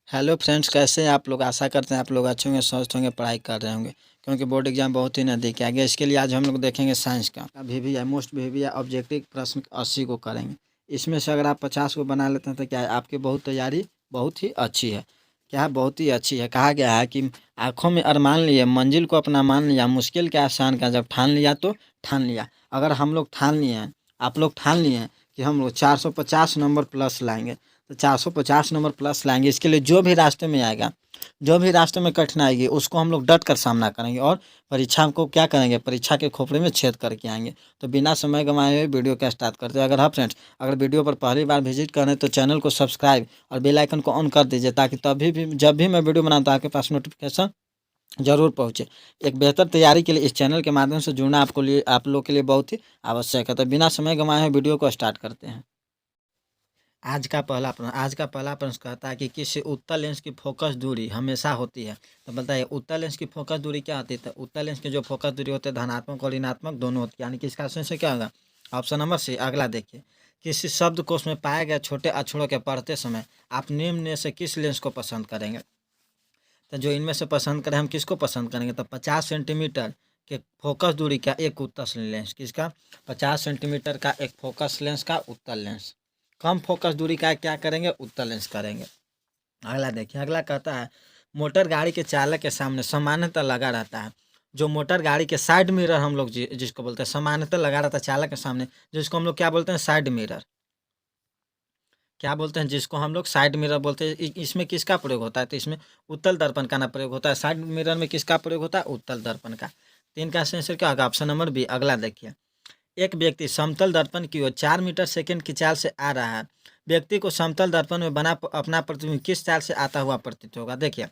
Hello friends, कैसे हैं आप लोग। आशा करते हैं आप लोग अच्छे होंगे, स्वस्थ होंगे, पढ़ाई कर रहे होंगे, क्योंकि बोर्ड एग्जाम बहुत ही नज़दीक आ गया। इसके लिए आज हम लोग देखेंगे साइंस का VVI मोस्ट VVI ऑब्जेक्टिव प्रश्न 80 को करेंगे। इसमें से अगर आप 50 को बना लेते हैं तो क्या है, आपकी बहुत तैयारी बहुत ही अच्छी है। क्या है, बहुत ही अच्छी है। कहा गया है कि आँखों में अरमान लिए, मंजिल को अपना मान लिया, मुश्किल के आसान का जब ठान लिया तो ठान लिया। अगर हम लोग ठान लिए हैं, आप लोग ठान लिए हैं कि हम लोग 450 नंबर प्लस लाएंगे, तो 450 नंबर प्लस लाएंगे। इसके लिए जो भी रास्ते में आएगा, जो भी रास्ते में कठिनाई आएगी, उसको हम लोग डट कर सामना करेंगे और परीक्षा को क्या करेंगे, परीक्षा के खोपड़े में छेद करके आएंगे। तो बिना समय गंवाए हुए वीडियो का स्टार्ट करते हैं। अगर हाँ फ्रेंड्स, अगर वीडियो पर पहली बार विजिट करें तो चैनल को सब्सक्राइब और बेल आइकन को ऑन कर दीजिए, ताकि तभी भी जब भी मैं वीडियो बनाता हूँ आपके पास नोटिफिकेशन जरूर पहुँचे। एक बेहतर तैयारी के लिए इस चैनल के माध्यम से जुड़ना आप लोग के लिए बहुत ही आवश्यक है। तो बिना समय गंवाए हुए वीडियो को स्टार्ट करते हैं। आज का पहला प्रश्न कहता है कि किसी उत्तल लेंस की फोकस दूरी हमेशा होती है। तो बताइए उत्तल लेंस की फोकस दूरी क्या होती है। तो उत्तल लेंस की जो फोकस दूरी होती है धनात्मक और ऋणात्मक दोनों होती है, यानी कि इसका आंसर से क्या होगा, ऑप्शन नंबर सी। अगला देखिए, किसी शब्दकोश में पाए गए छोटे अक्षरों के पढ़ते समय आप निम्न में से किस लेंस को पसंद करेंगे। तो जो इनमें से पसंद करें, हम किसको पसंद करेंगे। तो 50 सेंटीमीटर के फोकस दूरी का एक उत्तल लेंस, किसका, 50 सेंटीमीटर का एक फोकस लेंस का उत्तल लेंस। कम फोकस दूरी का क्या करेंगे, उत्तल लेंस करेंगे। अगला देखिए, अगला कहता है मोटर गाड़ी के चालक के सामने सामान्यतः लगा रहता है। जो मोटर गाड़ी के साइड मिरर हम लोग जिसको बोलते हैं, सामान्यतः लगा रहता है चालक के सामने, जिसको हम लोग क्या बोलते हैं, साइड मिरर। क्या बोलते हैं, जिसको हम लोग साइड मिरर बोलते हैं। इसमें किसका प्रयोग होता है, तो इसमें उत्तल दर्पण का ना प्रयोग होता है। साइड मिरर में किसका प्रयोग होता है, उत्तल दर्पण का। तीन का आंसर क्या होगा, ऑप्शन नंबर बी। अगला देखिए, एक व्यक्ति समतल दर्पण की ओर 4 मीटर सेकंड की चाल से आ रहा है। व्यक्ति को समतल दर्पण में बना अपना प्रतिबिंब किस चाल से आता हुआ प्रतीत होगा। देखिए,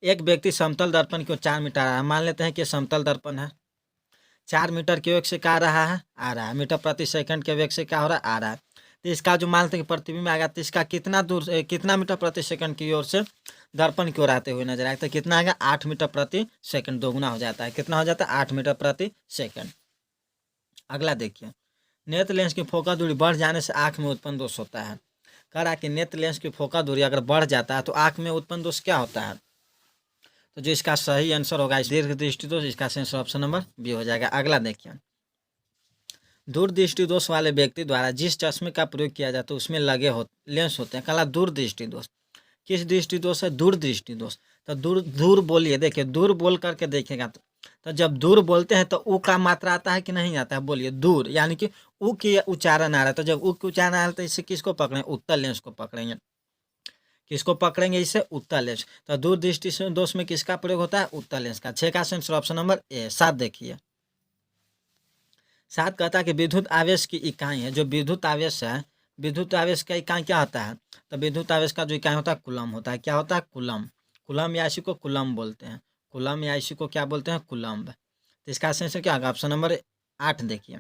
एक व्यक्ति समतल दर्पण की ओर 4 मीटर आ रहा है। मान लेते हैं कि समतल दर्पण है, 4 मीटर के वेग से क्या आ रहा है, आ रहा है, मीटर प्रति सेकंड के वेग से क्या हो रहा है, आ रहा है। तो इसका जो मानते हैं कि प्रतिबिंब आएगा, तो इसका कितना दूर कितना मीटर प्रति सेकंड की ओर से दर्पण की ओर आते हुए नजर आएगा। तो कितना आएगा, 8 मीटर प्रति सेकंड, दोगुना हो जाता है। कितना हो जाता है, 8 मीटर प्रति सेकंड। अगला देखिए, नेत्र लेंस की फोकस दूरी बढ़ जाने से आंख में उत्पन्न दोष होता है। कह रहा है कि नेत्र लेंस की फोकस दूरी अगर बढ़ जाता है तो आंख में उत्पन्न दोष क्या होता है। तो जो इसका सही आंसर होगा दीर्घ दृष्टि दोष, इसका आंसर ऑप्शन नंबर बी हो जाएगा। अगला देखिए, दूरदृष्टि दोष वाले व्यक्ति द्वारा जिस चश्मे का प्रयोग किया जाता है उसमें लगे लेंस होते हैं। कला दूरदृष्टि दोष। किस दृष्टि दोष है, दूरदृष्टि दोष। तो दूर दूर बोलिए, देखिए दूर बोल करके देखेगा तो जब दूर बोलते हैं तो ऊ का मात्रा आता है कि नहीं आता है, बोलिए दूर, यानी कि ऊ की उच्चारण आ रहा है। तो जब ऊ की उच्चारण आ रहा है तो इससे किसको पकड़ेंगे, उत्तल लेंस को पकड़ेंगे। किसको पकड़ेंगे, इससे उत्तल लेंस। तो दूरदृष्टि से दोष में किसका प्रयोग होता है, उत्तल लेंस का। 6 का आंसर ऑप्शन नंबर ए। 7 देखिए, 7 कहता है कि विद्युत आवेश की इकाई है। जो विद्युत आवेश है, विद्युत आवेश का इकाई क्या होता है। तो विद्युत आवेश का जो इकाई होता है कूलम होता है। क्या होता है, कूलम। कूलम या इसी को कूलम बोलते हैं। कूलम या इसी को क्या बोलते हैं, कूलम्ब। तो इसका आंसर क्या होगा, ऑप्शन नंबर 8 देखिए।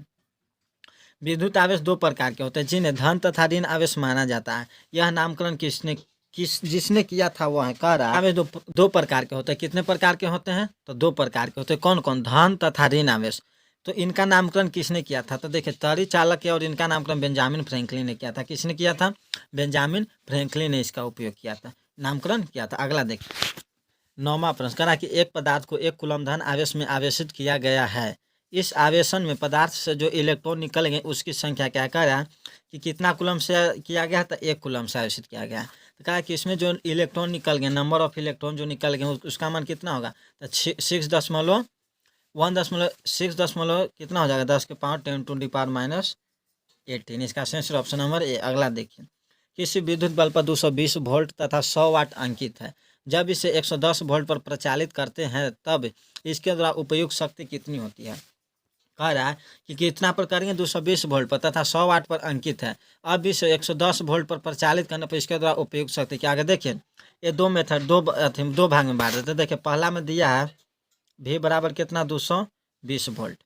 विद्युत आवेश दो प्रकार के होते हैं जिन्हें धन तथा ऋण आवेश माना जाता है। यह नामकरण जिसने किया था वह है। कह रहा है आवेश दो प्रकार के होते हैं। कितने प्रकार के होते हैं, तो 2 प्रकार के होते हैं। कौन कौन, धन तथा ऋण आवेश। तो इनका नामकरण किसने किया था, तो देखिए तरी चालक और इनका नामकरण बेंजामिन फ्रैंकलिन ने किया था। किसने किया था, बेंजामिन फ्रैंकलिन ने इसका उपयोग किया था, नामकरण किया था। अगला देखिए, 9वां प्रश्न कह रहा कि एक पदार्थ को एक कूलम धन आवेश में आवेशित किया गया है। इस आवेशन में पदार्थ से जो इलेक्ट्रॉन निकल गए उसकी संख्या क्या, कह रहा है कि कितना कूलम से किया गया, तो 1 कूलम से आवेशित किया गया। तो कहा कि इसमें जो इलेक्ट्रॉन निकल गए, नंबर ऑफ इलेक्ट्रॉन जो निकल गए उसका मान कितना होगा, तो 6.1 कितना हो जाएगा, 10 के पावर 10 टू दी पावर -18। इसका आंसर ऑप्शन नंबर ए। अगला देखिए, किसी विद्युत बल्ब पर 220 वोल्ट तथा 100 वाट अंकित है। जब इसे 110 वोल्ट पर प्रचालित करते हैं तब इसके द्वारा उपयुक्त शक्ति कितनी होती है। कह रहा है कि कितना पर करेंगे, 220 वोल्ट पर तथा 100 वाट पर अंकित है। अब इसे 110 वोल्ट पर प्रचालित करने पर इसके द्वारा उपयुक्त शक्ति क्या। आगे देखिए, ये 2 मेथड दो भाग में बांट देते हैं। देखिए पहला में दिया है V बराबर कितना, 220 वोल्ट।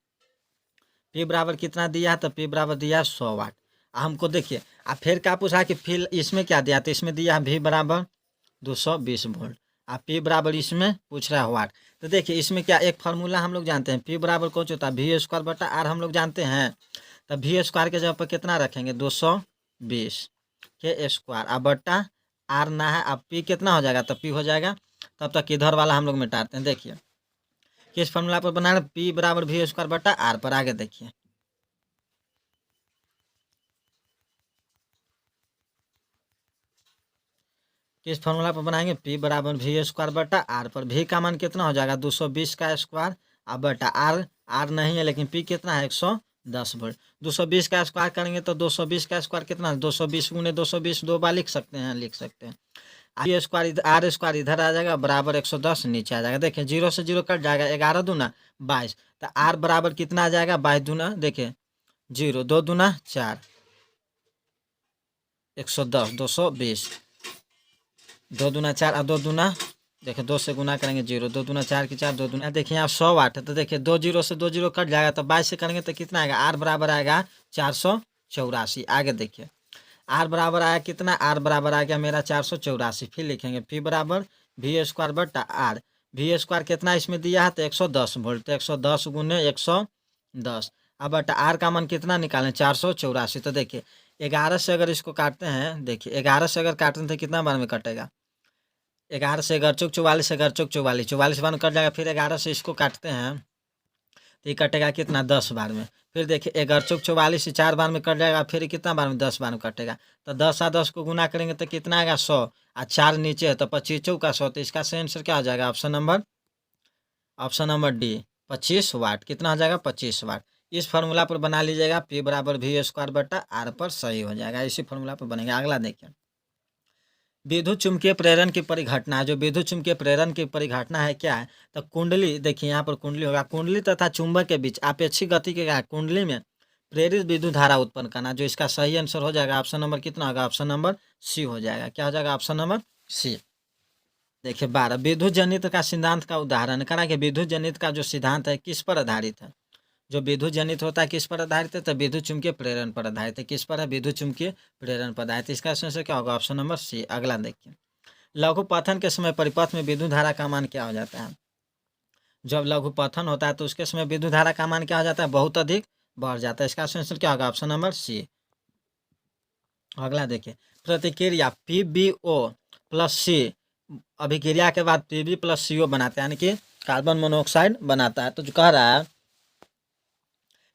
P बराबर कितना दिया है, तो P बराबर दिया है 100 वाट। हमको देखिए फिर क्या पूछा कि फिर इसमें क्या दिया, तो इसमें दिया है V बराबर 220 वोल्ट। P बराबर इसमें पूछ रहा है वाट। तो देखिए इसमें क्या, एक फार्मूला हम लोग जानते हैं, P बराबर कौन होता है, V²/R हम लोग जानते हैं। तो V² के जगह पर कितना रखेंगे, 220 के स्क्वायर बट्टा आर ना है, अब पी कितना हो जाएगा, तो पी हो जाएगा। तब तक इधर वाला हम लोग मिटाते हैं। देखिए किस फॉर्मूला पर बना रहे, पी बराबर वी स्क्वायर बटा आर पर। आगे देखिए किस फॉर्मूला पर बनाएंगे, पी बराबर वी स्क्वायर बटा आर पर। वी का मान कितना हो जाएगा, 220 का स्क्वायर, अब बटा आर, आर नहीं है लेकिन पी कितना है, 110 वोल्ट। 220 का स्क्वायर करेंगे तो 220 का स्क्वायर कितना है, 220 गुने 220, दो बार लिख सकते हैं, लिख सकते हैं। आर स्क्वायर, आर स्क्वायर इधर आ जाएगा, बराबर 110 नीचे आ जाएगा। देखिए 0 से 0 कट जाएगा, 11 दूना 22, तो आर बराबर कितना आ जाएगा, 22 दूना, देखिए 0, 2 दूना 4, 110, 220, 2 दूना 4 और 2 दूना, देखिए 2 से गुना करेंगे 0, 2 दूना 4 की 4, 2 दूना, देखिए यहाँ 100 वाट है, तो देखिए 2 जीरो से 2 जीरो कट जाएगा, तो 22 से करेंगे तो कितना आएगा, आर बराबर आएगा 484। आगे देखिए आर बराबर आया कितना, आर बराबर आ गया मेरा 484। फिर लिखेंगे पी बराबर वी स्क्वायर बटा आर। वी स्क्वायर कितना इसमें दिया है, तो 110 वोल्ट, तो 110 गुने 110, अब बटा आर का मान कितना निकालें, 484। तो देखिए 11 से अगर इसको काटते हैं, देखिए 11 से अगर काटते हैं तो कितना बार में कटेगा, 11 से 11 चौक 44, 11 चौक 44, 44 बार में कट जाएगा। फिर 11 से इसको काटते हैं तो ये कटेगा कितना, 10 बार में। फिर देखिए 11 चौक 44 4 बार में कट जाएगा, फिर कितना बार में, 10 बार में कटेगा। तो 10 और 10 को गुना करेंगे तो कितना आएगा, 100, और 4 नीचे है तो 25 चौका 100, तो इसका सही आंसर क्या हो जाएगा, ऑप्शन नंबर डी, 25 वाट। कितना हो जाएगा, 25 वाट। इस फार्मूला पर बना लीजिएगा, पी बराबर वी स्क्वायर बटा आर पर सही हो जाएगा, इसी फार्मूला पर बनेगा। अगला देखिए विद्युत चुंबकीय प्रेरण की परिघटना है। जो विद्युत चुंबकीय प्रेरण की परिघटना है क्या है, तो कुंडली, देखिए यहाँ पर कुंडली होगा, कुंडली तथा चुंबक के बीच अपेक्षित गति के कारण कुंडली में प्रेरित विद्युत धारा उत्पन्न करना। जो इसका सही आंसर हो जाएगा, ऑप्शन नंबर कितना होगा, ऑप्शन नंबर सी हो जाएगा। क्या हो जाएगा, ऑप्शन नंबर सी। देखिए 12 विद्युत जनित का सिद्धांत का उदाहरण करा कि विद्युत जनित का जो सिद्धांत है किस पर आधारित है। जो विद्युत जनित होता है किस पर आधारित है, तो विद्युत चुंबकीय प्रेरण पर आधारित है। किस पर है, विद्युत चुंबकीय प्रेरण पर आधारित। इसका आंसर क्या होगा, ऑप्शन नंबर सी। अगला देखिए लघु पथन के समय परिपथ में विद्युत धारा का मान क्या हो जाता है। जब लघु पथन होता है तो उसके समय विद्युत धारा का मान क्या हो जाता है, बहुत अधिक बढ़ जाता है। इसका आंसर क्या होगा, ऑप्शन नंबर सी। अगला देखिए प्रतिक्रिया PbO प्लस सी, अभिक्रिया के बाद Pb प्लस CO बनाते हैं, यानी कि कार्बन मोनोऑक्साइड बनाता है। तो जो कह रहा है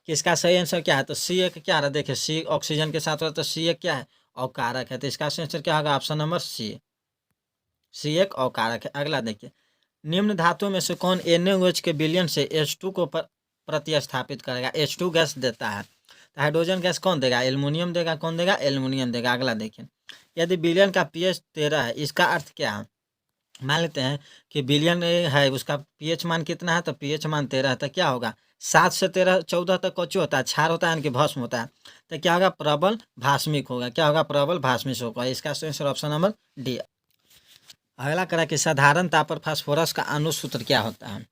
कि इसका सही आंसर क्या है, तो सी एक क्या है, देखिए सी ऑक्सीजन के साथ होता है, तो सी एक क्या है, अकारक है। तो इसका आंसर क्या होगा, ऑप्शन नंबर सी, सी एक अकारक है। अगला देखिए निम्न धातुओं में से कौन NaOH के विलयन से H2 को प्रतिस्थापित करेगा। H2 गैस देता है, तो हाइड्रोजन गैस कौन देगा, एल्युमिनियम देगा। कौन देगा, एल्युमिनियम देगा। अगला देखिए यदि विलयन का pH 13 है, इसका अर्थ क्या है। मान लेते हैं कि विलयन है, उसका pH मान कितना है, तो pH मान 13 है, तो क्या होगा, 7 से 13 14 तक कौचो होता है, क्षार होता है, यानी कि भस्म होता है। तो क्या होगा, प्रबल भास्मिक होगा। क्या होगा, प्रबल भास्मिक होगा। इसका आंसर ऑप्शन नंबर डी। अगला करा कि साधारण ताप पर फास्फोरस का अनुसूत्र क्या होता है।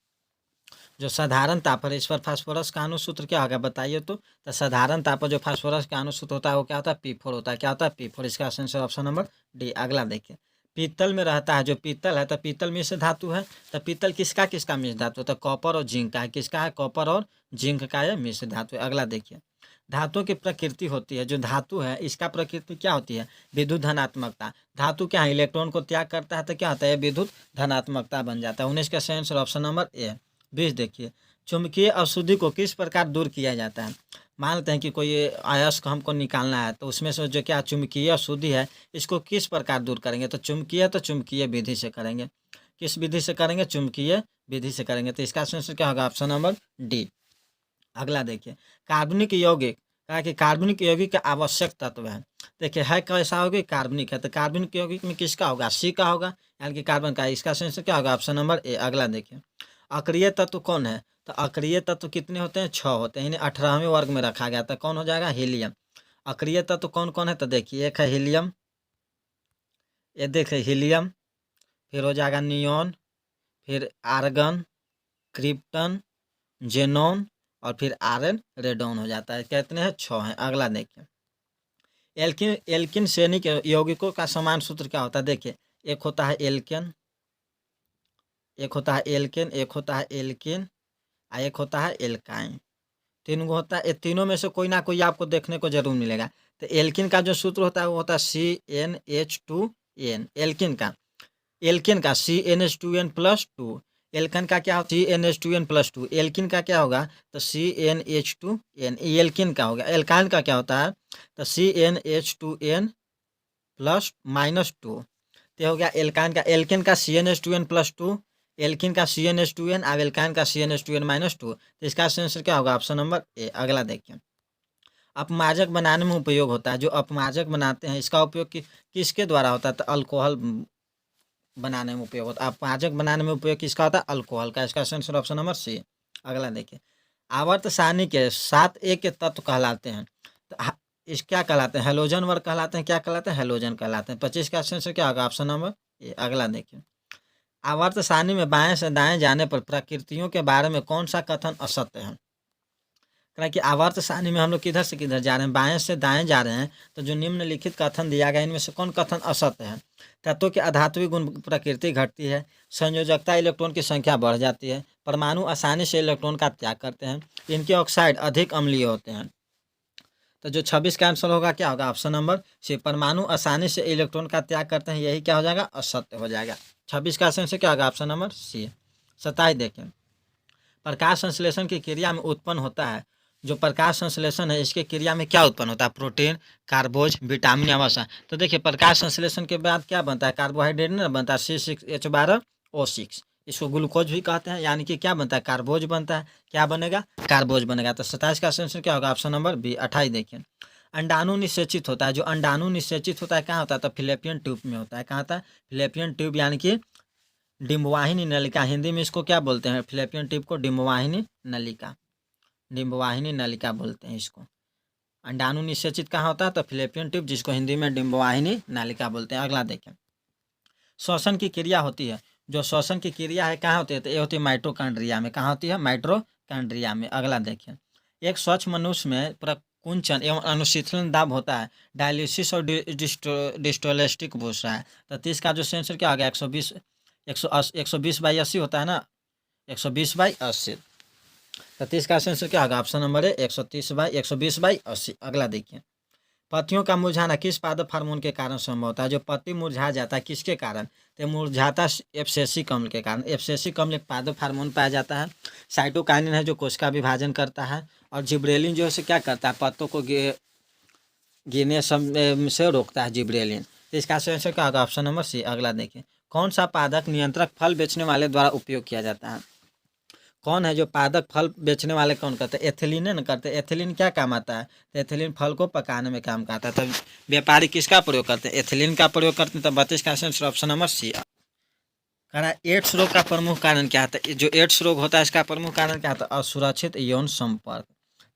जो साधारण ताप पर इस पर फास्फोरस का अनुसूत्र क्या होगा, बताइए तो साधारण ताप पर जो फास्फोरस का अनुसूत्र होता है वो क्या होता है, P4 होता है। क्या होता है, P4। इसका आंसर ऑप्शन नंबर डी। अगला देखिए पीतल में रहता है, जो पीतल है तो पीतल मिश्र धातु है, तो पीतल किसका किसका मिश्र धातु है, तो कॉपर और जिंक का है। किसका है, कॉपर और जिंक का यह मिश्र धातु है। अगला देखिए धातु की प्रकृति होती है, जो धातु है इसका प्रकृति क्या होती है, विद्युत धनात्मकता। धातु क्या है, इलेक्ट्रॉन को त्याग करता है, तो क्या होता है, विद्युत धनात्मकता बन जाता है। 19 का सही आंसर ऑप्शन नंबर ए। 20 देखिए चुंबकीय अशुद्धि को किस प्रकार दूर किया जाता है। मान लेते हैं कि कोई अयस्क हमको निकालना है, तो उसमें से जो क्या चुंबकीय अशुद्धि है इसको किस प्रकार दूर करेंगे, तो चुंबकीय विधि से करेंगे। किस विधि से करेंगे, चुंबकीय विधि से करेंगे। तो इसका आंसर क्या होगा, ऑप्शन नंबर डी। अगला देखिए कार्बनिक यौगिक, कहा कि कार्बनिक यौगिक का आवश्यक तत्व है। देखिए है कैसा यौगिक, कार्बनिक है, तो कार्बनिक यौगिक में किसका होगा, सी का होगा, यानी कि कार्बन का। इसका आंसर क्या होगा, ऑप्शन नंबर ए। अगला देखिए अक्रिय तत्व कौन है, तो अक्रिय तत्व कितने होते हैं, 6 होते हैं, इन्हें 18वें वर्ग में रखा गया था। कौन हो जाएगा, हीलियम। अक्रिय तत्व कौन कौन है, तो देखिए एक है हीलियम, ये देखिए हीलियम, फिर हो जाएगा नियॉन, फिर आर्गन, क्रिप्टन, जेनॉन, और फिर आयरन रेडॉन हो जाता है। कितने हैं, 6 हैं। अगला देखिए एल्किन एल्किन श्रेणी के यौगिकों का समान सूत्र क्या होता है। देखिए एक होता है एल्केन, एक होता है एल्केन, एक होता है एल्किन, और एक होता है एल्काइन। तीन गो होता है, ये तीनों में से कोई ना कोई आपको देखने को जरूर मिलेगा। तो एल्किन का जो सूत्र होता है वो होता है CnH2 एन, एल्किन का CnH2n+2, एल्कन का क्या होगा CnH2n+2, एल्किन का क्या होगा तो CnH2n, एल्किन का होगा। एल्काइन का क्या होता है तो CnH2n+-2, तो हो गया एल्काइन का। एल्किन का CnH2n+2, एल्किन का CnH2n और एल्काइन का CnH2n-2, तो इसका आंसर क्या होगा ऑप्शन नंबर ए। अगला देखिए, अपमार्जक बनाने में उपयोग होता है। जो अपमार्जक बनाते हैं इसका उपयोग किसके द्वारा होता है तो अल्कोहल बनाने में उपयोग होता है। अपमार्जक बनाने में उपयोग किसका होता है अल्कोहल का। इसका आंसर ऑप्शन नंबर सी। अगला देखिए, आवर्त सारणी के 7 के तत्व कहलाते हैं तो इस क्या कहलाते हैं हेलोजन वर्ग कहलाते हैं। क्या कहलाते हैं हेलोजन कहलाते हैं। 25 का आंसर क्या होगा ऑप्शन नंबर ए। अगला देखिए, आवर्त सारणी में बाएं से दाएं जाने पर प्रकृतियों के बारे में कौन सा कथन असत्य है। कि आवर्त सारणी में हम लोग किधर से किधर जा रहे हैं बाएं से दाएं जा रहे हैं, तो जो निम्नलिखित कथन दिया गया इनमें से कौन कथन असत्य है। तत्वों के अधात्विक गुण प्रकृति घटती है, संयोजकता इलेक्ट्रॉन की संख्या बढ़ जाती है, परमाणु आसानी से इलेक्ट्रॉन का त्याग करते हैं, इनके ऑक्साइड अधिक अम्लीय होते हैं। तो जो 26 का आंसर होगा क्या होगा ऑप्शन नंबर सी, परमाणु आसानी से इलेक्ट्रॉन का त्याग करते हैं, यही क्या हो जाएगा असत्य हो जाएगा। 26 का आंसर क्या होगा ऑप्शन नंबर सी। 27 देखें, प्रकाश संश्लेषण की क्रिया में उत्पन्न होता है। जो प्रकाश संश्लेषण है इसके क्रिया में क्या उत्पन्न होता है प्रोटीन, कार्बोज, विटामिन या वसा। तो देखिए प्रकाश संश्लेषण के बाद क्या बनता है कार्बोहाइड्रेट ना बनता है C6H12O6, इसको ग्लूकोज भी कहते हैं, यानी कि क्या बनता है कार्बोज बनता है। क्या बनेगा कार्बोज बनेगा। तो 27 का आंसर क्या होगा ऑप्शन नंबर बी। 28 देखिए, अंडाणु निषेचित होता है। जो अंडाणु निषेचित होता है कहाँ होता है तो फिलिपियन ट्यूब में होता है। कहाँ होता है फिलिपियन ट्यूब, यानी कि डिम्बवाहिनी नलिका, हिंदी में इसको क्या बोलते हैं फिलिपियन ट्यूब को डिम्बवाहिनी नलिका, डिम्बवाहिनी नलिका बोलते हैं इसको। अंडाणु निषेचित कहाँ होता है तो फिलिपियन ट्यूब, जिसको हिंदी में डिम्बवाहिनी नलिका बोलते हैं। अगला देखें, श्वसन की क्रिया होती है। जो श्वसन की क्रिया है कहाँ होती है तो ये होती है माइटोकॉन्ड्रिया में। कहाँ होती है माइटोकॉन्ड्रिया में। अगला देखें, एक स्वच्छ मनुष्य में प्रकुंचन एवं अनुशीतलन दाब होता है, डायलिसिस और डिस्टोलेस्टिक पूछ रहा है। तो 30 का जो सेंसर क्या आ गया 120/80 होता है ना, 120/80। 30 का सेंसर क्या होगा ऑप्शन नंबर है 120/80। अगला देखिए, पत्तियों का मुरझाना किस पादप हार्मोन के कारण संभव होता है। जो पत्ती मुरझा जाता है किसके कारण तो मुरझाता एफसेसिक अम्ल के कारण। एफसेसिक अम्ल एक पादप हार्मोन पाया जाता है। साइटोकाइनिन है जो कोशिका विभाजन करता है, और जिब्रेलिन जो है क्या करता है पत्तों को गिरने से रोकता है जिब्रेलिन। तो इसका आंसर क्या होगा ऑप्शन नंबर सी। अगला देखिए, कौन सा पादक नियंत्रक फल बेचने वाले द्वारा उपयोग किया जाता है। कौन है जो पादक फल बेचने वाले कौन करते हैं एथिलीन न करते हैं। एथिलीन क्या काम आता है तो एथिलीन फल को पकाने में काम आता है। तब व्यापारी किसका प्रयोग करते हैं एथिलीन का प्रयोग करते हैं। तब 32 का आंसर ऑप्शन नंबर सी। करा एड्स रोग का प्रमुख कारण क्या है। जो एड्स रोग होता है इसका प्रमुख कारण क्या होता है असुरक्षित यौन संपर्क।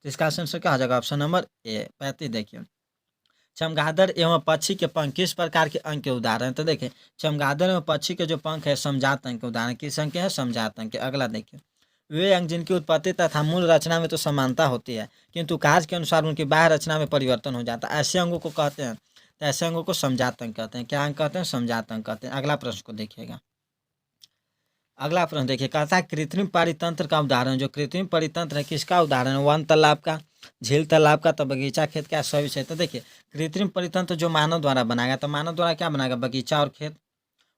तो इसका आंसर क्या हो जाएगा ऑप्शन नंबर ए। 35 देखिए, चमगादड़ एवं पक्षी के पंख किस प्रकार के अंग के उदाहरण। तो देखिए चमगादड़ एवं पक्षी के जो पंख है समजात अंग के उदाहरण। किस अंग के हैं समजात अंग के। अगला देखिए, वे अंग जिनकी उत्पत्ति तथा मूल रचना में तो समानता होती है, किंतु कार्य के अनुसार उनकी बाह्य रचना में परिवर्तन हो जाता है, ऐसे अंगों को कहते हैं। तो ऐसे अंगों को समजात अंग कहते हैं। क्या अंग कहते हैं समजात अंग कहते हैं। अगला प्रश्न को देखिएगा। अगला प्रश्न देखिए, कहता है कृत्रिम परितंत्र का उदाहरण। जो कृत्रिम परितंत्र है किसका उदाहरण है वन तालाब का, झील तालाब का, तो बगीचा खेत का सभी से। तो देखिए कृत्रिम परितंत्र जो मानव द्वारा बनाएगा, तो मानव द्वारा क्या बनाएगा बगीचा और खेत।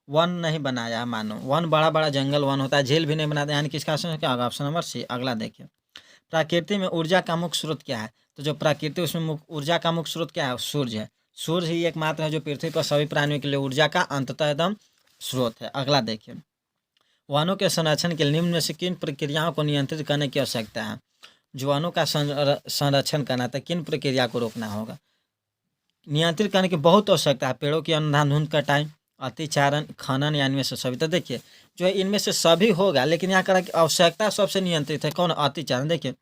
वन नहीं बनाया मानो, वन बड़ा बड़ा जंगल वन होता है, झील भी नहीं बनाता, यानी किसका आंसर क्या होगा ऑप्शन नंबर सी। अगला देखिए, प्रकृति में ऊर्जा का मुख्य स्रोत क्या है। तो जो प्रकृति उसमें ऊर्जा का मुख्य स्रोत क्या है सूर्य है। सूर्य ही एकमात्र है जो पृथ्वी पर सभी प्राणियों के लिए ऊर्जा का अंततः एकदम स्रोत है। अगला देखिए, वनों के संरक्षण के लिए निम्न में से किन प्रक्रियाओं को नियंत्रित करने की आवश्यकता है। जो वनों का संरक्षण करना था किन प्रक्रिया को रोकना होगा नियंत्रित करने की बहुत आवश्यकता है। पेड़ों की अंधाधुंध कटाई, अतिचारण, खनन या इनमें से सभी। तो देखिए जो है इनमें से सभी होगा, लेकिन यहाँ करा कि आवश्यकता सबसे नियंत्रित है कौन अतिचारण। देखिए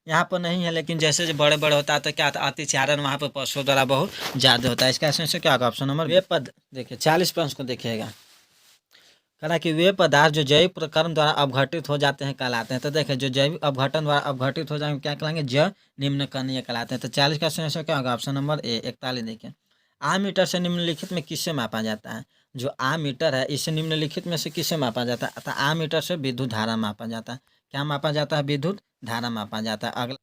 यहाँ पर नहीं है, लेकिन जैसे जो बड़े बड़े होता है तो क्या होता है अतिचारण वहाँ पर पशुओं द्वारा बहुत ज़्यादा होता है। इसका आंसर क्या होगा ऑप्शन नंबर वे पद। देखिए 40 प्रश्न को देखिएगा, कहा कि वे पदार्थ जो जैविक प्रक्रम द्वारा अपघटित हो जाते हैं कहलाते हैं। तो देखिए जो जैविक अपघटन द्वारा अपघटित हो जाएंगे क्या कहलाएंगे ज निम्न कणीय कहलाते हैं। तो 40 का आंसर क्या होगा ऑप्शन नंबर ए। 41 देखिए, आममीटर से निम्नलिखित में किससे मापा जाता है। जो आममीटर है इसे निम्नलिखित में से किससे मापा जाता है। अतः आममीटर से विद्युत धारा मापा जाता है। क्या मापा जाता है विद्युत धारा मापा जाता है। अगला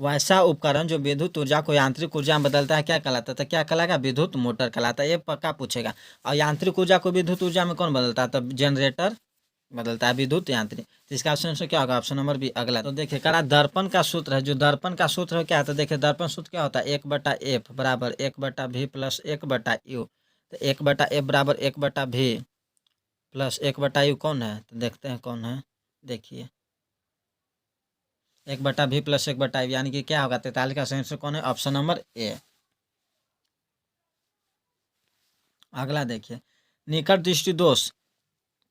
वैसा उपकरण जो विद्युत ऊर्जा को यांत्रिक ऊर्जा में बदलता है क्या कहलाता है? तो क्या कहलाएगा? विद्युत मोटर कहलाता है। ये पक्का पूछेगा। और यांत्रिक ऊर्जा को विद्युत ऊर्जा में कौन बदलता है? तो जनरेटर बदलता है, विद्युत यांत्रिक। तो इसका ऑप्शन क्या होगा? ऑप्शन नंबर बी अगला। तो देखिए करा दर्पण का सूत्र है, जो दर्पण का सूत्र है क्या है? तो देखिए दर्पण सूत्र क्या होता है? 1/f बराबर 1/v प्लस 1/u। तो 1/f बराबर 1/v प्लस 1/u कौन है? तो देखते हैं कौन है। देखिए 1/v प्लस 1/u यानी कि क्या होगा? 43 का सही आंसर कौन है? Option number A. अगला देखिए, निकट दृष्टि दोष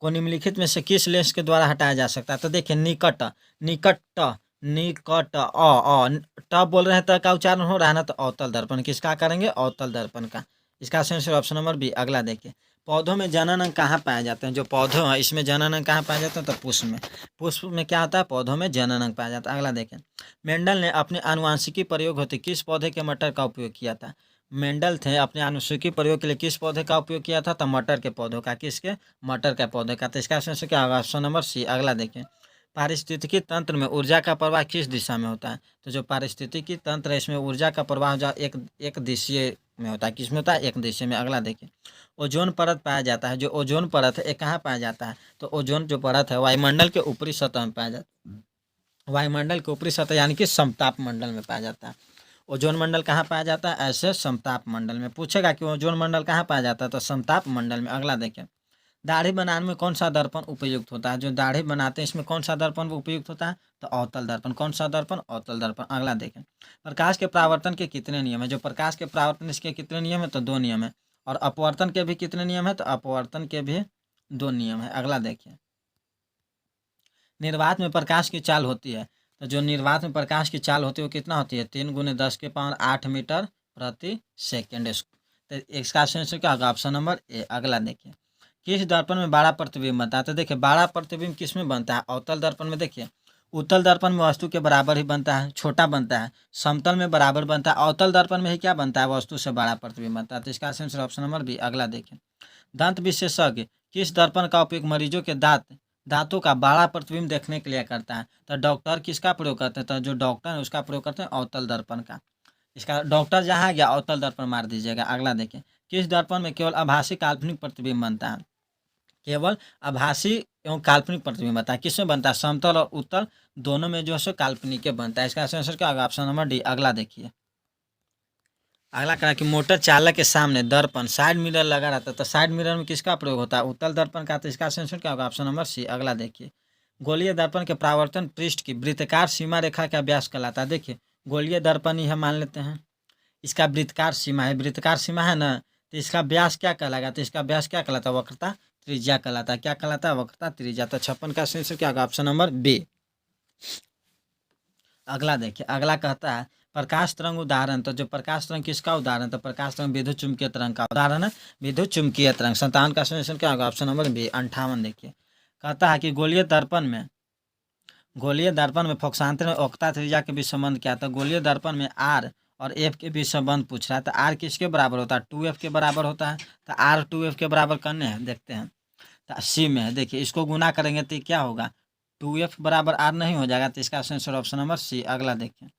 को निम्नलिखित में से किस लेंस के द्वारा हटाया जा सकता है? तो देखिए निकट, निकट निकट ट बोल रहे हैं, त का उच्चारण हो रहा है ना, तो अवतल दर्पण किसका करेंगे? अवतल दर्पण का। इसका आंसर ऑप्शन नंबर बी अगला देखिए, पौधों में जनन अंग कहाँ पाए जाते हैं? जो पौधों हैं इसमें जनन अंग कहाँ पाए जाते हैं? तो पुष्प में। पुष्प में क्या होता है? पौधों में जनन अंग पाया जाता है। अगला देखें, मेंडल ने अपने आनुवांशिकी प्रयोग होते किस पौधे के मटर का उपयोग किया था? मेंडल थे अपने आनुवांशिकी प्रयोग के लिए किस पौधे का उपयोग किया था? तो मटर के पौधों का। किसके? मटर के पौधे का। तो इसका आंसर क्या होगा? ऑप्शन नंबर सी अगला देखें, पारिस्थितिकी तंत्र में ऊर्जा का प्रवाह किस दिशा में होता है? तो जो पारिस्थितिकी तंत्र है इसमें ऊर्जा का प्रवाह जो एक दिशीय में होता है। किस में होता है? एक दिशा में। अगला देखिए, ओजोन परत पाया जाता है। जो ओजोन परत है ये कहाँ पाया जाता है? तो ओजोन जो परत है वायुमंडल के ऊपरी सतह में पाया जाता है। वायुमंडल के ऊपरी सतह यानी कि समताप मंडल में पाया जाता है। ओजोन मंडल कहाँ पाया जाता है? ऐसे समताप मंडल में। पूछेगा कि ओजोन मंडल कहाँ पाया जाता है? तो समताप मंडल में। अगला देखें, दाढ़ी बनाने में कौन सा दर्पण उपयुक्त होता है? जो दाढ़ी बनाते हैं इसमें कौन सा दर्पण उपयुक्त होता है? तो अवतल दर्पण। कौन सा दर्पण? अवतल दर्पण। अगला देखें, प्रकाश के परावर्तन के कितने नियम है? जो प्रकाश के परावर्तन इसके कितने नियम है? तो 2 नियम है। और अपवर्तन के भी कितने नियम है? तो अपवर्तन के भी 2 नियम है। अगला देखिए, निर्वात में प्रकाश की चाल होती है। तो जो निर्वात में प्रकाश की चाल होती है वो कितना होती है? 3 × 10⁸ मीटर प्रति सेकेंड। तो इसका आंसर क्या होगा? ऑप्शन नंबर ए अगला देखिए, किस दर्पण में बड़ा प्रतिबिंब बनता है? तो देखिए बड़ा प्रतिबिंब किस में बनता है? अवतल दर्पण में। देखिए उत्तल दर्पण में वस्तु के बराबर ही बनता है, छोटा बनता है। समतल में बराबर बनता है। अवतल दर्पण में ही क्या बनता है? वस्तु से बड़ा प्रतिबिंब बनता है। तो इसका आंसर ऑप्शन नंबर बी अगला देखें, दंत विशेषज्ञ किस दर्पण का उपयोग मरीजों के दांतों का बड़ा प्रतिबिंब देखने के लिए करता है? तो डॉक्टर किसका प्रयोग करते हैं? तो जो डॉक्टर है उसका प्रयोग करते हैं अवतल दर्पण का। इसका डॉक्टर जहाँ गया अवतल दर्पण मार दीजिएगा। अगला देखिए, किस दर्पण में केवल आभासी काल्पनिक प्रतिबिंब बनता है? केवल आभासी एवं काल्पनिक प्रतिबिंब बनता है। किसमें बनता है? समतल और उत्तल दोनों में जो है सो काल्पनिक के बनता है। इसका आंसर क्या होगा? ऑप्शन नंबर डी अगला देखिए, अगला कहा कि मोटर चालक के सामने दर्पण साइड मिरर लगा रहता है। तो साइड मिरर में किसका प्रयोग होता है? उत्तल दर्पण का। तो इसका आंसर क्या होगा? ऑप्शन नंबर सी अगला देखिए, गोलीय दर्पण के परावर्तन पृष्ठ की वृत्ताकार सीमा रेखा का व्यास कहलाता है। देखिए गोलीय दर्पण ही है मान लेते हैं, इसका वृत्ताकार सीमा है, वृत्ताकार सीमा है ना, तो इसका व्यास क्या कहलाएगा? तो इसका व्यास क्या कहलाता है? वक्रता त्रिज्या कहलाता है। क्या कहलाता है? वक्रता त्रिज्या। तो 56 का आंसर क्या होगा? ऑप्शन नंबर बी अगला देखिए, अगला कहता है प्रकाश तरंग उदाहरण। तो जो प्रकाश तरंग किसका उदाहरण? तो प्रकाश तरंग विद्युत चुम्बकीय तरंग का उदाहरण है, विद्युत चुम्बकीय तरंग। 57 का आंसर क्या होगा? Option number B 58। देखिए कहता है कि गोलीय दर्पण में फोकसांतर में वक्रता त्रिज्या के बीच संबंध क्या? तो गोलीय दर्पण में आर और एफ के बीच संबंध पूछ रहा है। तो आर किसके बराबर होता है? 2f के बराबर होता है। तो आर 2f के बराबर करने हैं, देखते हैं। तो सी में है, देखिए इसको गुना करेंगे तो क्या होगा? 2f बराबर आर नहीं हो जाएगा। तो इसका आंसर ऑप्शन नंबर सी अगला देखिए,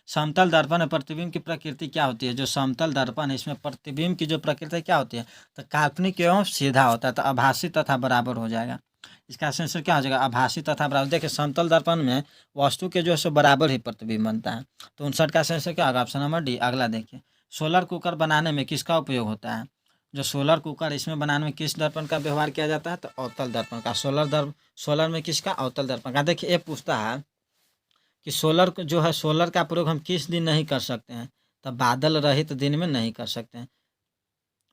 समतल दर्पण में प्रतिबिंब की प्रकृति क्या होती है? जो समतल दर्पण है इसमें प्रतिबिंब की जो प्रकृति क्या होती है? तो काल्पनिक एवं सीधा होता है। तो आभासी तथा बराबर हो जाएगा। इसका आंसर क्या हो जाएगा? आभासी तथा बराबर। देखिए समतल दर्पण में वस्तु के जो है सो बराबर ही प्रतिबिंब बनता है। तो 59 का आंसर क्या होगा? ऑप्शन नंबर डी अगला देखिए, सोलर कुकर बनाने में किसका उपयोग होता है? जो सोलर कुकर इसमें बनाने में किस दर्पण का व्यवहार किया जाता है? तो अवतल दर्पण का। सोलर में किसका? अवतल दर्पण का। देखिए ये पूछता है कि जो है सोलर का प्रयोग हम किस दिन नहीं कर सकते हैं? तो बादल रहित दिन में नहीं कर सकते हैं।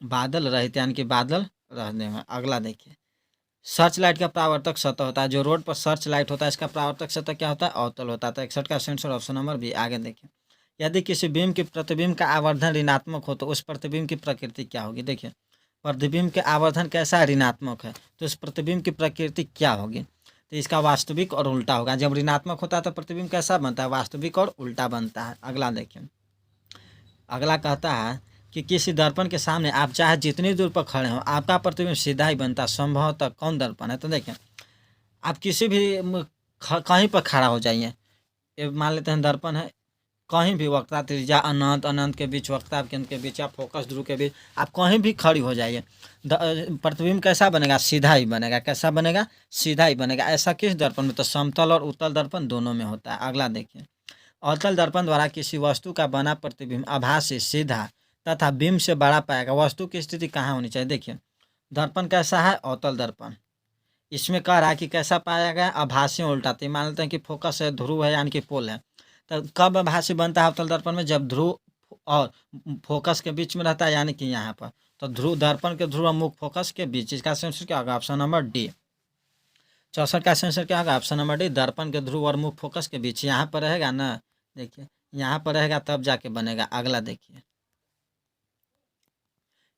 बादल रहित यानी कि बादल रहने में। अगला देखिए, सर्च लाइट का परावर्तक सतह होता है। जो रोड पर सर्च लाइट होता है इसका परावर्तक सतह क्या होता है? अवतल होता है। तो 61 का आंसर ऑप्शन नंबर बी आगे देखिए, यदि किसी बीम के प्रतिबिंब का आवर्धन ऋणात्मक हो तो उस प्रतिबिंब की प्रकृति क्या होगी? देखिए प्रतिबिंब के आवर्धन कैसा ऋणात्मक है तो उस प्रतिबिंब की प्रकृति क्या होगी? तो इसका वास्तविक और उल्टा होगा। जब ऋणात्मक होता है तो प्रतिबिंब कैसा बनता है? वास्तविक और उल्टा बनता है। अगला देखिए, अगला कहता है कि किसी दर्पण के सामने आप चाहे जितनी दूर पर खड़े हो आपका प्रतिबिंब सीधा ही बनता है। संभवतः कौन दर्पण है? तो देखें आप किसी भी कहीं पर खड़ा हो जाइए, ये मान लेते हैं दर्पण है, कहीं भी वक्ता त्रिज्या अनंत अनंत के बीच, वक्ता केंद्र के बीच या फोकस ध्रुव के बीच आप कहीं भी खड़ी हो जाइए, प्रतिबिंब कैसा बनेगा? सीधा ही बनेगा। कैसा बनेगा? सीधा ही बनेगा। ऐसा किस दर्पण में? तो समतल और उत्तल दर्पण दोनों में होता है। अगला देखिए, अवतल दर्पण द्वारा किसी वस्तु का बना प्रतिबिंब आभास से सीधा तथा बिंब से बड़ा पाएगा। वस्तु की स्थिति कहाँ होनी चाहिए? देखिए, दर्पण कैसा है? अवतल दर्पण। इसमें कह रहा है कि कैसा पाया गया? आभासी उल्टा। तो मान लेते हैं कि फोकस है, ध्रुव है, यानी कि पोल है। तो कब आभासी बनता है अवतल दर्पण में? जब ध्रुव और फोकस के बीच में रहता है, यानी कि यहाँ पर। तो ध्रुव, दर्पण के ध्रुव और मुख फोकस के बीच। इसका आंसर क्या होगा? Option number D. 64 का आंसर क्या होगा? ऑप्शन नंबर डी, दर्पण के ध्रुव और मुख फोकस के बीच। यहाँ पर रहेगा ना, देखिए यहाँ पर रहेगा तब जाके बनेगा। अगला देखिए,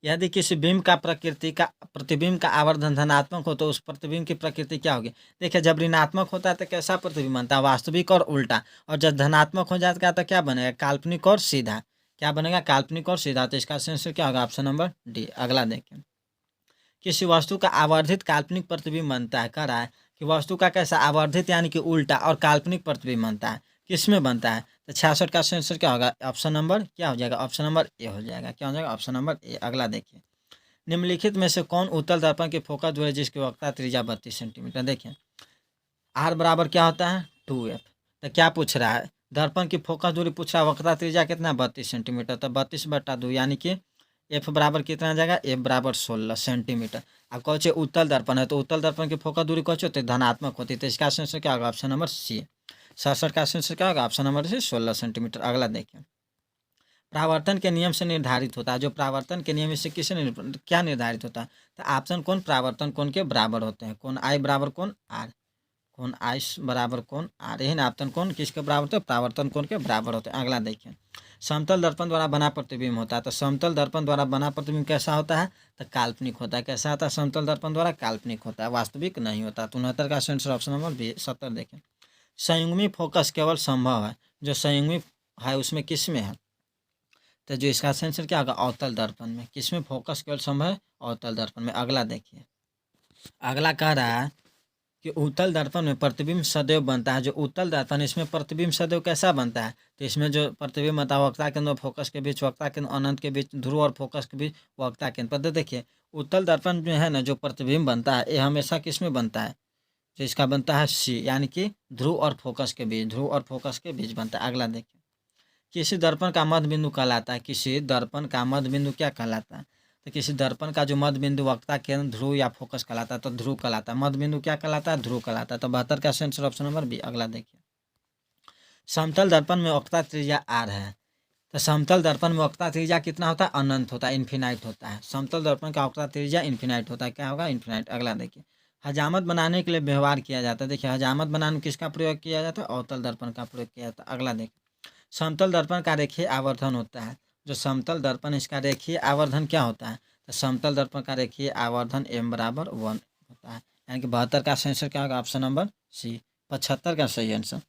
यदि किसी बिंब का प्रतिबिंब का आवर्धन धनात्मक हो तो उस प्रतिबिंब की प्रकृति क्या होगी? देखिए, जब ऋणात्मक होता है तो कैसा प्रतिबिंब बनता है? वास्तविक और उल्टा। और जब धनात्मक हो जाता है तो क्या बनेगा? काल्पनिक और सीधा। क्या बनेगा? काल्पनिक और सीधा। तो इसका आंसर क्या होगा? Option number D. अगला देखें, किसी वस्तु का आवर्धित काल्पनिक प्रतिबिंब बनता है। कह रहा है कि वस्तु का कैसा? आवर्धित यानी कि उल्टा, और काल्पनिक प्रतिबिंब बनता है। किस में बनता है? तो 66 का आंसर क्या होगा? ऑप्शन नंबर क्या हो जाएगा? ऑप्शन नंबर ए हो जाएगा। क्या हो जाएगा? Option number A. अगला देखिए, निम्नलिखित में से कौन उत्तल दर्पण की फोकस दूरी जिसकी वक्रता त्रिज्या 32 सेंटीमीटर? देखिए, आर बराबर क्या होता है? 2f। तो क्या पूछ रहा है? दर्पण की फोकस दूरी पूछ रहा है, वक्रता त्रिज्या कितना? 32 सेंटीमीटर। तो 32/2, यानी कि एफ बराबर कितना आ जाएगा? एफ बराबर 16 सेंटीमीटर। अब कौचे उत्तल दर्पण है तो उत्तल दर्पण की फोकस दूरी कौचे होती है? धनात्मक होती है। तो इसका आंसर क्या होगा? ऑप्शन नंबर सी। 67 का आंसर क्या होगा? Option number C, 16 centimetre. अगला देखिए, प्रावर्तन के नियम से निर्धारित होता है। जो प्रावर्तन के नियम से किसे क्या निर्धारित होता है? तो ऑप्शन कौन? प्रावर्तन कोण के बराबर होते हैं। कौन आई बराबर कौन? आर। कौन आई बराबर कौन? आर। यही ना, आपतन कोण किसके बराबर होते हैं? प्रावर्तन कोण के बराबर होते हैं। अगला देखिए, समतल दर्पण द्वारा बना प्रतिबिंब होता है। तो समतल दर्पण द्वारा बना प्रतिबिंब कैसा होता है? तो काल्पनिक होता है। कैसा होता है? समतल दर्पण द्वारा काल्पनिक होता है, वास्तविक नहीं होता। 69 का आंसर ऑप्शन नंबर बी। 70 देखें, संयुग्मी फोकस केवल संभव है। जो संयुग्मी है उसमें किस में है? तो जो इसका आंसर क्या होगा? अवतल दर्पण में। किस में फोकस केवल संभव है? अवतल दर्पण में। अगला देखिए, अगला कह रहा है कि उत्तल दर्पण में प्रतिबिंब सदैव बनता है। जो उत्तल दर्पण, इसमें प्रतिबिंब सदैव कैसा बनता है? तो इसमें जो प्रतिबिंब बनता है, वक्ता केंद्र और फोकस के बीच, वक्ता केंद्र अनंत के बीच, ध्रुव और फोकस के बीच, वक्ता केंद्र पर। तो देखिए, उत्तल दर्पण में है ना, जो प्रतिबिंब बनता है ये हमेशा किस में बनता है? जो इसका बनता है सी, यानी कि ध्रुव और फोकस के बीच। ध्रुव और फोकस के बीच बनता है। अगला देखिए, किसी दर्पण का मध्य बिंदु कहलाता है। किसी दर्पण का मध्य बिंदु क्या कहलाता है? तो किसी दर्पण का जो मध्य बिंदु वक्ता केंद्र, ध्रुव या फोकस कहलाता है तो ध्रुव कहलाता है। मध्य बिंदु क्या कहलाता है? ध्रुव कहलाता है। तो 72 का आंसर ऑप्शन नंबर बी। अगला देखिए, समतल दर्पण में वक्ता त्रिज्या आर है। तो समतल दर्पण में वक्ता त्रिज्या कितना होता है? अनंत होता है, इन्फिनाइट होता है। समतल दर्पण का वक्ता त्रिज्या इन्फिनाइट होता है। क्या होगा? इन्फिनाइट। अगला देखिए, हजामत बनाने के लिए व्यवहार किया जाता है। देखिए, हजामत बनाने में किसका प्रयोग किया जाता है? अवतल दर्पण का प्रयोग किया जाता है। अगला देखिए, समतल दर्पण का रेखीय आवर्धन होता है। जो समतल दर्पण, इसका रेखीय आवर्धन क्या होता है? तो समतल दर्पण का रेखीय आवर्धन m बराबर 1 होता है। यानी कि 72 का आंसर क्या होगा? ऑप्शन नंबर सी। 75 का सही आंसर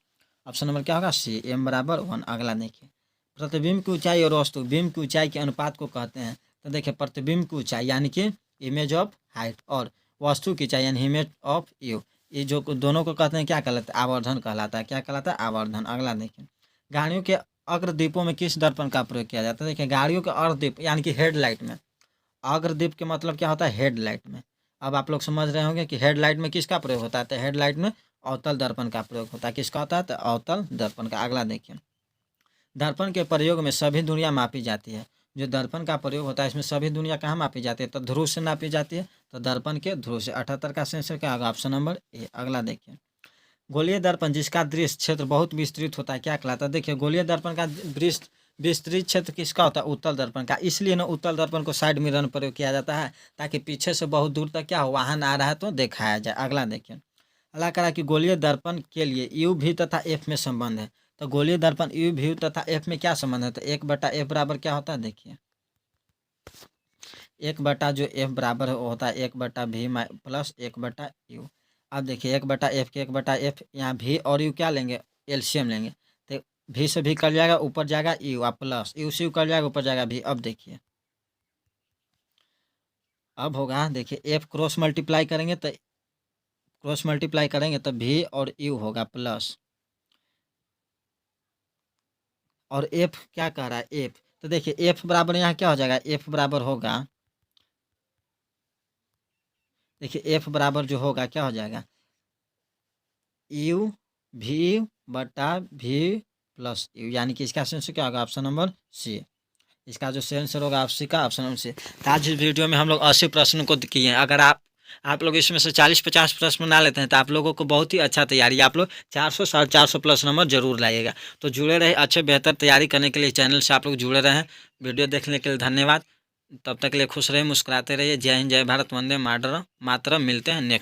ऑप्शन नंबर क्या होगा? सी, m बराबर 1। अगला देखिए, प्रतिबिंब की ऊंचाई और वस्तु बिंब की ऊंचाई के अनुपात को कहते हैं। तो देखिए, प्रतिबिंब की ऊंचाई यानी कि इमेज ऑफ हाइट, और वस्तु की ऊंचाई यानी इमेज ऑफ यू, ये जो दोनों को कहते हैं क्या कहलाता है? आवर्धन कहलाता है। क्या कहलाता है? आवर्धन। अगला देखिए, गाड़ियों के अग्रदीपों में किस दर्पण का प्रयोग किया जाता है? देखिए, गाड़ियों के अग्रदीप यानी कि हेडलाइट में, अग्रदीप के मतलब क्या होता है? हेडलाइट में। अब आप लोग समझ रहे होंगे कि हेडलाइट में किसका प्रयोग होता है? तो हेडलाइट में अवतल दर्पण का प्रयोग होता है। किसका होता है? तो अवतल दर्पण का। अगला देखिए, दर्पण के प्रयोग में सभी दूरियां मापी जाती है। जो दर्पण का प्रयोग होता है इसमें सभी दूरियां कहाँ मापी जाती है? तो ध्रुव से नापी जाती है। तो दर्पण के ध्रुव से। 78 का आंसर क्या होगा? Option number A. अगला देखिए, गोलीय दर्पण जिसका दृश्य क्षेत्र बहुत विस्तृत होता है क्या कहलाता है? देखिए, गोलीय दर्पण का विस्तृत क्षेत्र किसका होता है? उत्तल दर्पण का। इसलिए ना उत्तल दर्पण को साइड मिरर में प्रयोग किया जाता है, ताकि पीछे से बहुत दूर तक क्या हो, वाहन आ रहा है तो दिखाया जाए। अगला देखिए, अगला करा कि गोलीय दर्पण के लिए यू भी तथा एफ में संबंध है। तो गोलीय दर्पण यू भी तथा एफ में क्या संबंध है? तो 1/f बराबर क्या होता है? देखिए, 1 जो एफ बराबर होता है 1/v प्लस 1/u। अब देखिए, 1/f के 1/f, यहाँ भी और यू क्या लेंगे? एलसीएम लेंगे। तो भी से भी कर जाएगा, ऊपर जाएगा यू, और प्लस यू से यू कर जाएगा, ऊपर जाएगा भी। अब देखिए, अब होगा, देखिए एफ क्रॉस मल्टीप्लाई करेंगे तो भी और यू होगा प्लस, और एफ क्या कह रहा है, एफ। तो देखिए एफ बराबर यहाँ क्या हो जाएगा, एफ बराबर होगा, देखिए एफ बराबर जो होगा क्या हो जाएगा, यू भी बटा भी प्लस यू, यानी कि इसका आंसर क्या होगा, ऑप्शन नंबर सी। इसका जो सही आंसर होगा आपसी का ऑप्शन नंबर सी। तो आज इस वीडियो में हम लोग 80 प्रश्नों को किए हैं। अगर आप लोग इसमें से 40-50 प्रश्न बना लेते हैं तो आप लोगों को बहुत ही अच्छा तैयारी, आप लोग 400-450 प्लस नंबर जरूर लाइएगा। तो जुड़े रहे, अच्छे बेहतर तैयारी करने के लिए चैनल से आप लोग जुड़े रहें। वीडियो देखने के लिए धन्यवाद। तब तक के लिए खुश रहिए, मुस्कुराते रहिए। जय हिंद, जय भारत, वंदे मातरम। मिलते हैं नेक्स्ट।